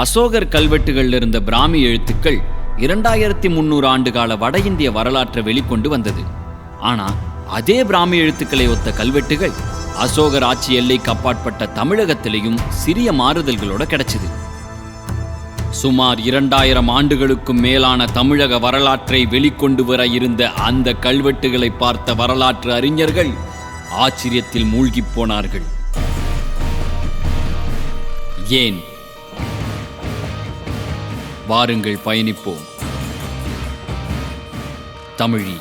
அசோகர் கல்வெட்டுகளில் இருந்த பிராமி எழுத்துக்கள் 2300 ஆண்டுகால வட இந்திய வரலாற்றை வெளிக்கொண்டு வந்தது. ஆனா அதே பிராமி எழுத்துக்களை ஒத்த கல்வெட்டுகள் அசோகர் ஆட்சி எல்லைக்கு அப்பாற்பட்ட தமிழகத்திலையும் சிறிய மாறுதல்களோட கிடைச்சது. சுமார் 2000 ஆண்டுகளுக்கும் மேலான தமிழக வரலாற்றை வெளிக்கொண்டு வர இருந்த அந்த கல்வெட்டுகளை பார்த்த வரலாற்று அறிஞர்கள் ஆச்சரியத்தில் மூழ்கி போனார்கள். ஏன்? வாருங்கள் பயணிப்போம். தமிழி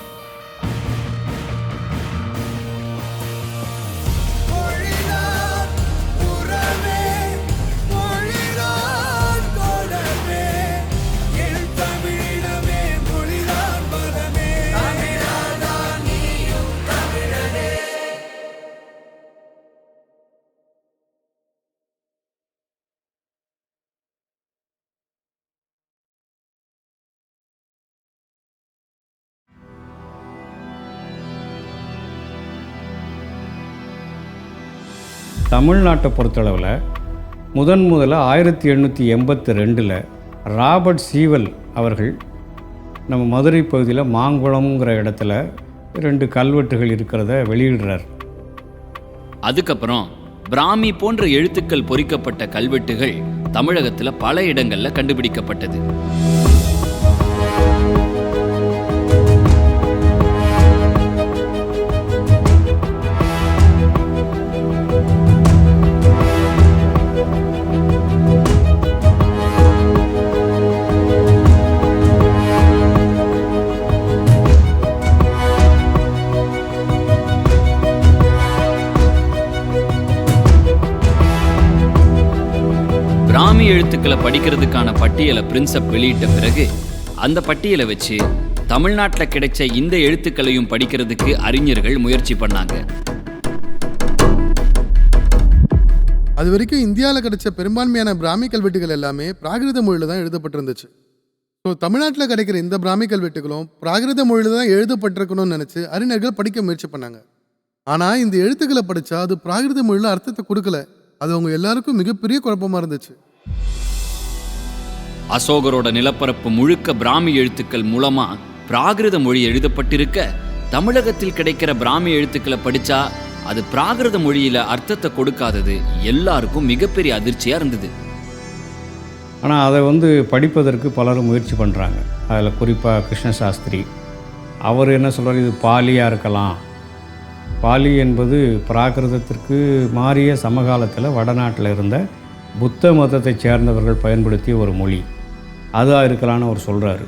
தமிழ்நாட்டை பொறுத்தளவில் முதல்ல 1882 ராபர்ட் சீவல் அவர்கள் நம்ம மதுரை பகுதியில் மாங்குளம்ங்கிற இடத்துல 2 கல்வெட்டுகள் இருக்கிறத வெளியிடுறார். அதுக்கப்புறம் பிராமி போன்ற எழுத்துக்கள் பொறிக்கப்பட்ட கல்வெட்டுகள் தமிழகத்தில் பல இடங்களில் கண்டுபிடிக்கப்பட்டது. பிராமி எழுத்துக்களை படிக்கிறதுக்கான பட்டியலை பிரின்சப் வெளியிட்ட பிறகு அந்த பட்டியலை வச்சு தமிழ்நாட்டில் கிடைச்ச இந்த எழுத்துக்களையும் படிக்கிறதுக்கு அறிஞர்கள் முயற்சி பண்ணாங்க. அது வரைக்கும் இந்தியாவில் கிடைச்ச பெரும்பான்மையான பிராமி கல்வெட்டுகள் எல்லாமே பிராகிருத மொழியில் தான் எழுதப்பட்டிருந்துச்சு. ஸோ தமிழ்நாட்டில் கிடைக்கிற இந்த பிராமி கல்வெட்டுகளும் பிராகிருத மொழியில் தான் எழுதப்பட்டிருக்கணும்னு நினச்சி அறிஞர்கள் படிக்க முயற்சி பண்ணாங்க. ஆனால் இந்த எழுத்துக்களை படித்தா அது பிராகிருத மொழியில் அர்த்தத்தை கொடுக்கல. அது அவங்க எல்லாருக்கும் மிகப்பெரிய குழப்பமாக இருந்துச்சு. அசோகரோட நிலப்பரப்பு முழுக்க பிராமி எழுத்துக்கள் மூலமா பிராகிருத மொழி எழுதப்பட்டிருக்க தமிழகத்தில் கிடைக்கிற பிராமி எழுத்துக்களை படிச்சா அது பிராகிருத மொழியில அர்த்தத்தை கொடுக்காதது எல்லாருக்கும் மிகப்பெரிய அதிர்ச்சியா இருந்தது. ஆனால் அதை படிப்பதற்கு பலரும் முயற்சி பண்ணுறாங்க. அதில் குறிப்பாக கிருஷ்ணசாஸ்திரி அவர் என்ன சொல்கிறார், இது பாலியாக இருக்கலாம். பாலி என்பது பிராகிருதத்திற்கு மாறிய சமகாலத்தில் வடநாட்டில் இருந்த புத்த மதத்தை சேர்ந்தவர்கள் பயன்படுத்திய ஒரு மொழி, அதுவாக இருக்கலான்னு அவர் சொல்கிறாரு.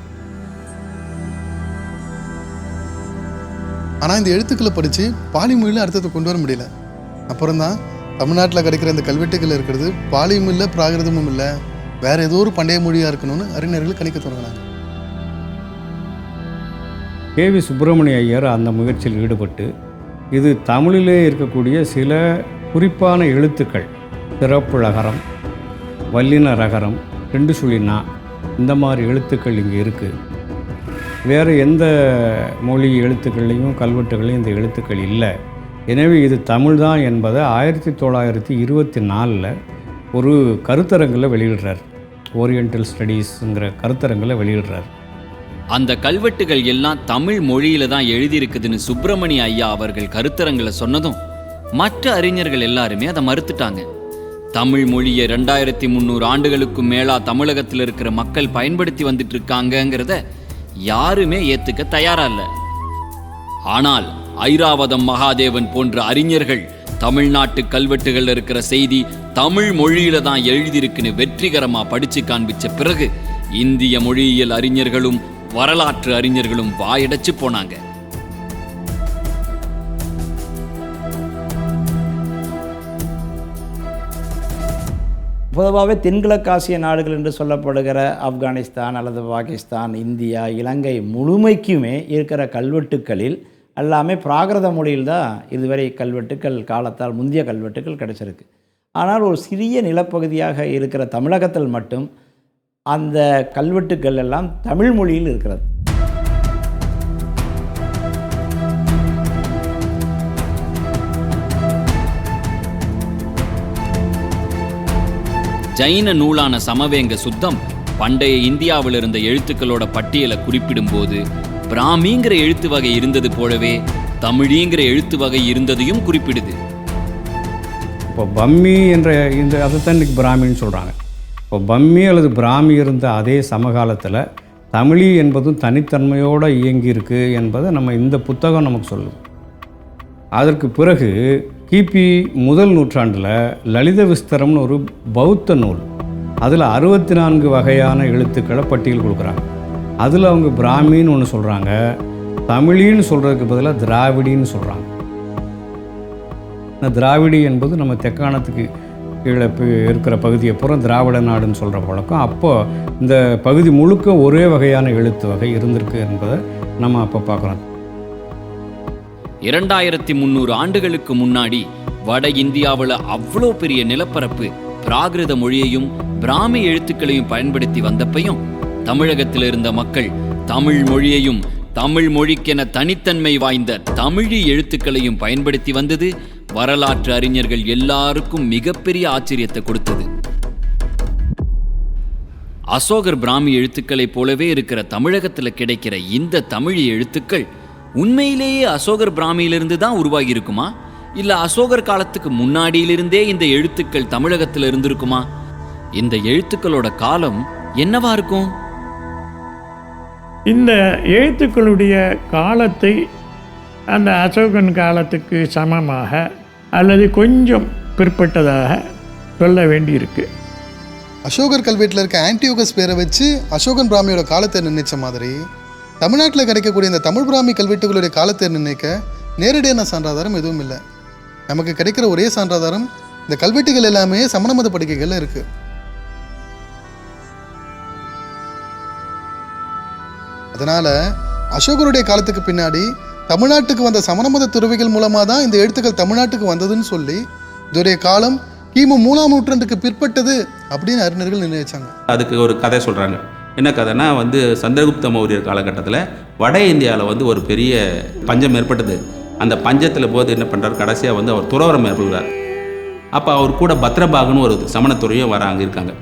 ஆனால் இந்த எழுத்துக்களை படித்து பாலி மொழியில் அர்த்தத்தை கொண்டு வர முடியல. அப்புறம் தான் தமிழ்நாட்டில் கிடைக்கிற இந்த கல்வெட்டுகள் இருக்கிறது பாலியும் இல்லை பிராகிருதமும் இல்லை, வேறு ஏதோ ஒரு பண்டைய மொழியாக இருக்கணும்னு அறிஞர்கள் கணிக்க தொடங்கினாங்க. KV சுப்பிரமணிய ஐயர் அந்த முயற்சியில் ஈடுபட்டு இது தமிழிலே இருக்கக்கூடிய சில குறிப்பான எழுத்துக்கள், சிறப்பு ரகரம், வல்லின ரகரம், 2 சுழினா, இந்த மாதிரி எழுத்துக்கள் இங்கே இருக்குது. வேறு எந்த மொழி எழுத்துக்கள்லையும் கல்வெட்டுகளையும் இந்த எழுத்துக்கள் இல்லை. எனவே இது தமிழ் தான் என்பதை 1924 ஒரு கருத்தரங்கில் வெளியிடுறார். ஓரியண்டல் ஸ்டடீஸுங்கிற கருத்தரங்கில் வெளியிடுறார். அந்த கல்வெட்டுகள் எல்லாம் தமிழ் மொழியில தான் எழுதியிருக்குதுன்னு சுப்பிரமணிய ஐயா அவர்கள் கருத்தரங்களை சொன்னதும் மற்ற அறிஞர்கள் எல்லாருமே அதை மறுத்துட்டாங்க. தமிழ் மொழியை 2300 ஆண்டுகளுக்கும் மேலா தமிழகத்தில் இருக்கிற மக்கள் பயன்படுத்தி வந்துட்டு இருக்காங்கிறத யாருமே ஏத்துக்க தயாரா இல்ல. ஆனால் ஐராவதம் மகாதேவன் போன்ற அறிஞர்கள் தமிழ்நாட்டு கல்வெட்டுகள் இருக்கிற செய்தி தமிழ் மொழியில தான் எழுதியிருக்குன்னு வெற்றிகரமா படிச்சு காண்பிச்ச பிறகு இந்திய மொழியியல் அறிஞர்களும் வரலாற்று அறிஞர்களும் வாயடைச்சு போனாங்க. பொதுவாகவே தென்கிழக்காசிய நாடுகள் என்று சொல்லப்படுகிற ஆப்கானிஸ்தான் அல்லது பாகிஸ்தான், இந்தியா, இலங்கை முழுமைக்குமே இருக்கிற கல்வெட்டுக்களில் எல்லாமே பிராகிருத மொழியில் தான் இதுவரை கல்வெட்டுக்கள் காலத்தால் முந்தைய கல்வெட்டுக்கள் கிடைச்சிருக்கு. ஆனால் ஒரு சிறிய நிலப்பகுதியாக இருக்கிற தமிழகத்தில் மட்டும் அந்த கல்வெட்டுக்கள் எல்லாம் தமிழ் மொழியில் இருக்கிறது. ஜைன நூலான சமவேங்க சுத்தம் பண்டைய இந்தியாவில் இருந்த எழுத்துக்களோட பட்டியலை குறிப்பிடும்போது பிராமிங்கிற எழுத்து வகை இருந்தது போலவே தமிழிங்கிற எழுத்து வகை இருந்ததையும் குறிப்பிடுது. இப்போ பம்மி என்ற இந்த அதைத்தான் இன்றைக்கி பிராமின்னு சொல்கிறாங்க. இப்போ பம்மி அல்லது பிராமி இருந்த அதே சமகாலத்தில் தமிழி என்பதும் தனித்தன்மையோடு இயங்கியிருக்கு என்பதை நம்ம இந்த புத்தகம் நமக்கு சொல்லுது. அதற்கு பிறகு கிபி முதல் நூற்றாண்டில் லலித விஸ்தரம்னு ஒரு பௌத்த நூல், அதில் 64 வகையான எழுத்துக்களை பட்டியல் கொடுக்குறாங்க. அதில் அவங்க பிராமின்னு ஒன்று சொல்கிறாங்க, தமிழின்னு சொல்கிறதுக்கு பதிலாக திராவிடின்னு சொல்கிறாங்க. இந்த திராவிடி என்பது நம்ம தெற்கானத்துக்கு கீழே இருக்கிற பகுதியை பூரா திராவிட நாடுன்னு சொல்கிற பழக்கம். அப்போது இந்த பகுதி முழுக்க ஒரே வகையான எழுத்து வகை இருந்திருக்கு என்பதை நம்ம அப்போ பார்க்குறோம். 2300 ஆண்டுகளுக்கு முன்னாடி வட இந்தியாவில் அவ்வளோ பெரிய நிலப்பரப்பு பிராகிருத மொழியையும் பிராமி எழுத்துக்களையும் பயன்படுத்தி வந்தப்பையும் தமிழகத்தில் இருந்த மக்கள் தமிழ் மொழியையும் தமிழ் மொழிக்கென தனித்தன்மை வாய்ந்த தமிழி எழுத்துக்களையும் பயன்படுத்தி வந்தது வரலாற்று அறிஞர்கள் எல்லாருக்கும் மிகப்பெரிய ஆச்சரியத்தை கொடுத்தது. அசோகர் பிராமி எழுத்துக்களைப் போலவே இருக்கிற தமிழகத்தில் கிடைக்கிற இந்த தமிழி எழுத்துக்கள் உண்மையிலேயே அசோகர் பிராமியிலிருந்து தான் உருவாகி இருக்குமா, இல்ல அசோகர் காலத்துக்கு முன்னாடியிலிருந்தே இந்த எழுத்துக்கள் தமிழகத்தில் இருந்திருக்குமா? இந்த எழுத்துக்களோட காலம் என்னவா இருக்கும்? இந்த எழுத்துக்களுடைய காலத்தை அந்த அசோகன் காலத்துக்கு சமமாக அல்லது கொஞ்சம் பிற்பட்டதாக சொல்ல வேண்டியிருக்கு. அசோகர் கல்வெட்டில் இருக்க ஆன்டியோகஸ் பேரை வச்சு அசோகன் பிராமியோட காலத்தை நிர்ணயித்த மாதிரி தமிழ்நாட்டில் கிடைக்கக்கூடிய இந்த தமிழ் பிராமி கல்வெட்டுகளுடைய காலத்தை நிர்ணயிக்க நேரடியான சான்றாதாரம் எதுவும் இல்லை. நமக்கு கிடைக்கிற ஒரே சான்றாதாரம் இந்த கல்வெட்டுகள் எல்லாமே சமண மத படுக்கைகளில் இருக்குது. அதனால் அசோகருடைய காலத்துக்கு பின்னாடி தமிழ்நாட்டுக்கு வந்த சமண மத துறவிகள் மூலமாக தான் இந்த எழுத்துக்கள் தமிழ்நாட்டுக்கு வந்ததுன்னு சொல்லி இதோடைய காலம் கிமு 3ஆம் நூற்றாண்டுக்கு பிற்பட்டது அப்படின்னு அறிஞர்கள் நிர்ணயிச்சாங்க. அதுக்கு ஒரு கதை சொல்கிறாங்க. என்ன கதைனா சந்திரகுப்த மௌரியர் காலகட்டத்தில் வட இந்தியாவில் ஒரு பெரிய பஞ்சம் ஏற்பட்டது. அந்த பஞ்சத்தில் போது என்ன பண்ணுறாரு, கடைசியாக அவர் துறவரம் மேற்கொள்கிறார். அப்போ அவர் கூட பத்ரபாகுன்னு ஒரு சமணத்துறையும் அங்கே இருக்காங்க.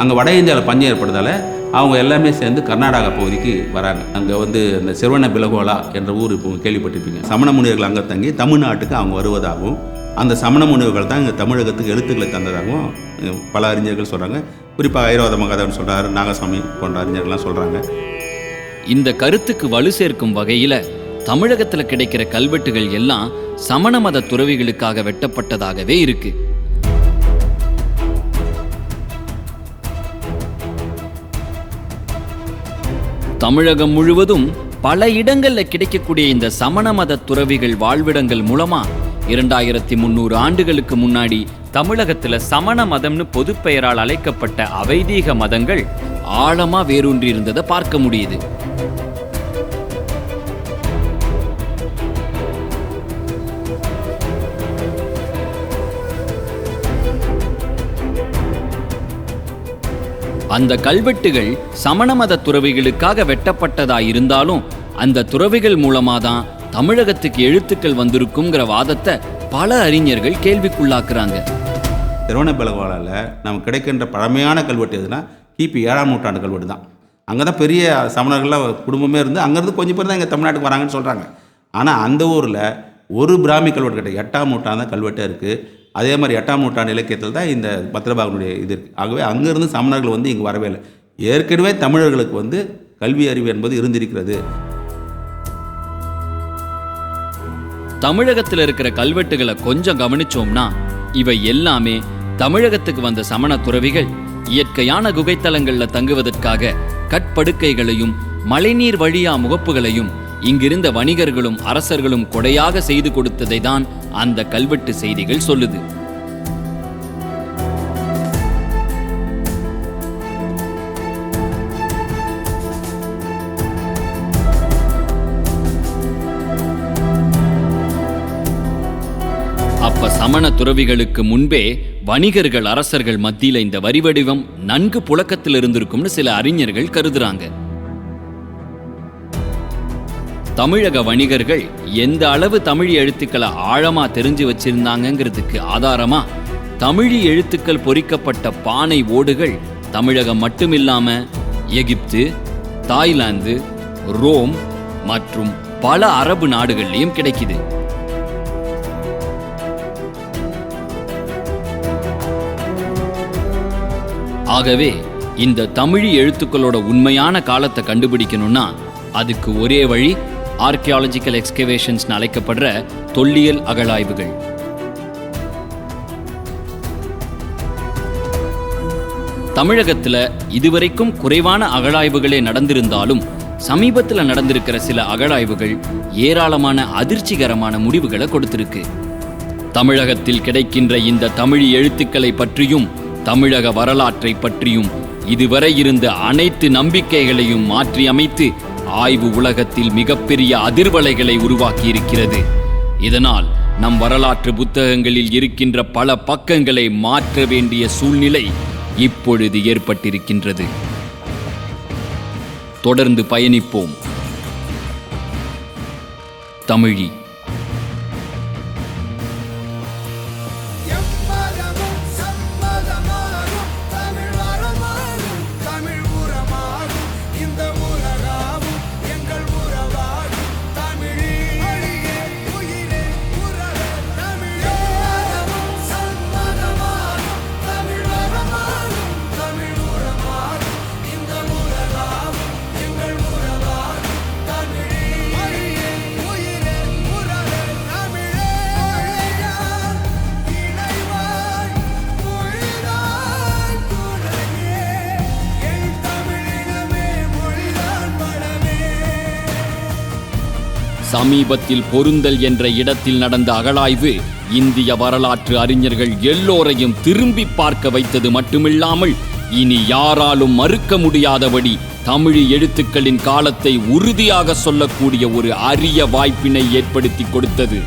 அங்கே வட இந்தியாவில் பஞ்சம் ஏற்பட்டதால் அவங்க எல்லாமே சேர்ந்து கர்நாடகா பகுதிக்கு வராங்க. அங்கே அந்த சிறுவன பிலகோலா என்ற ஊர் இப்போ கேள்விப்பட்டிருப்பீங்க. சமண முனிவர்கள் அங்கே தங்கி தமிழ்நாட்டுக்கு அவங்க வருவதாகவும் அந்த சமண முனிவர்கள் தான் இங்கே தமிழகத்துக்கு எழுத்துக்களை தந்ததாகவும் பல அறிஞர்கள் சொல்கிறாங்க. குறிப்பாக ஐரோத மகாதேவன் சொல்கிறார், நாகசாமி போன்ற அறிஞர்கள்லாம் சொல்கிறாங்க. இந்த கருத்துக்கு வலு சேர்க்கும் வகையில் தமிழகத்தில் கிடைக்கிற கல்வெட்டுகள் எல்லாம் சமண மத துறவிகளுக்காக வெட்டப்பட்டதாகவே இருக்கு. தமிழகம் முழுவதும் பல இடங்கள்ல கிடைக்கக்கூடிய இந்த சமண மத துறவிகள் வாழ்விடங்கள் மூலமா 2300 ஆண்டுகளுக்கு முன்னாடி தமிழகத்துல சமண மதம்னு பொது பெயரால் அழைக்கப்பட்ட அவைதீக மதங்கள் ஆழமா வேரூன்றி இருந்ததை பார்க்க முடியுது. அந்த கல்வெட்டுகள் சமண மத துறவிகளுக்காக வெட்டப்பட்டதா இருந்தாலும் அந்த துறவிகள் மூலமா தான் தமிழகத்துக்கு எழுத்துக்கள் வந்திருக்குங்கிற வாதத்தை பல அறிஞர்கள் கேள்விக்குள்ளாக்குறாங்க. திருவண்ணாமலையில் நமக்கு கிடைக்கின்ற பழமையான கல்வெட்டு எதுனா கிபி 7ஆம் நூற்றாண்டு கல்வெட்டு தான். அங்கே தான் பெரிய சமணர்கள்லாம் குடும்பமே இருந்து அங்கேருந்து கொஞ்சம் பேர் தான் இங்கே தமிழ்நாட்டுக்கு வராங்கன்னு சொல்கிறாங்க. ஆனால் அந்த ஊரில் ஒரு பிராமி கல்வெட்டு கிடையாது. 8ஆம் நூற்றாண்டு தான் கல்வெட்டே இருக்குது. அதே மாதிரி 8ஆம் நூற்றாண்டு இலக்கியத்தில் தான் இந்த பத்ரபாகனுடைய இது இருக்குது. ஆகவே அங்கேருந்து சமணர்கள் இங்கே வரவே இல்லை. ஏற்கனவே தமிழர்களுக்கு கல்வி அறிவு என்பது இருந்திருக்கிறது. தமிழகத்தில் இருக்கிற கல்வெட்டுகளை கொஞ்சம் கவனிச்சோம்னா இவை எல்லாமே தமிழகத்துக்கு வந்த சமண துறவிகள் இயற்கையான குகைத்தலங்களில் தங்குவதற்காக கட்படுக்கைகளையும் மழைநீர் வழியா முகப்புகளையும் இங்கிருந்த வணிகர்களும் அரசர்களும் கொடையாக செய்து கொடுத்ததை தான் அந்த கல்வெட்டு செய்திகள் சொல்லுது. அப்ப சமண துறவிகளுக்கு முன்பே வணிகர்கள் அரசர்கள் மத்தியில இந்த வரி வடிவம் நன்கு புழக்கத்தில் இருந்திருக்கும்னு சில அறிஞர்கள் கருதுறாங்க. தமிழக வணிகர்கள் எந்த அளவு தமிழ் எழுத்துக்களை ஆழமா தெரிஞ்சு வச்சிருந்தாங்கிறதுக்கு ஆதாரமா தமிழி எழுத்துக்கள் பொறிக்கப்பட்ட பானை ஓடுகள் தமிழகம் மட்டுமில்லாம எகிப்து, தாய்லாந்து, ரோம் மற்றும் பல அரபு நாடுகள்லயும் கிடைக்குது. ஆகவே இந்த தமிழி எழுத்துக்களோட உண்மையான காலத்தை கண்டுபிடிக்கணும்னா அதுக்கு ஒரே வழி ஆர்கியாலஜிக்கல் எக்ஸ்கவேஷன்ஸ் அழைக்கப்படுற தொல்லியல் அகழாய்வுகள். தமிழகத்துல இதுவரைக்கும் குறைவான அகழாய்வுகளே நடந்திருந்தாலும் சமீபத்தில் நடந்திருக்கிற சில அகழாய்வுகள் ஏராளமான அதிர்ச்சிகரமான முடிவுகளை கொடுத்திருக்கு. தமிழகத்தில் கிடைக்கின்ற இந்த தமிழ் எழுத்துக்களை பற்றியும் தமிழக வரலாற்றை பற்றியும் இதுவரை இருந்த அனைத்து நம்பிக்கைகளையும் மாற்றி அமைத்து ஆய்வு உலகத்தில் மிகப்பெரிய அதிர்வலைகளை உருவாக்கியிருக்கிறது. இதனால் நம் வரலாற்று புத்தகங்களில் இருக்கின்ற பல பக்கங்களை மாற்ற வேண்டிய சூழ்நிலை இப்பொழுது ஏற்பட்டிருக்கின்றது. தொடர்ந்து பயணிப்போம். தமிழி. சமீபத்தில் பொருந்தல் என்ற இடத்தில் நடந்த அகழாய்வு இந்திய வரலாற்று அறிஞர்கள் எல்லோரையும் திரும்பி பார்க்க வைத்தது மட்டுமில்லாமல் இனி யாராலும் மறுக்க முடியாதபடி தமிழ் எழுத்துக்களின் காலத்தை உறுதியாக சொல்லக்கூடிய ஒரு அரிய வாய்ப்பினை ஏற்படுத்தி கொடுத்தது.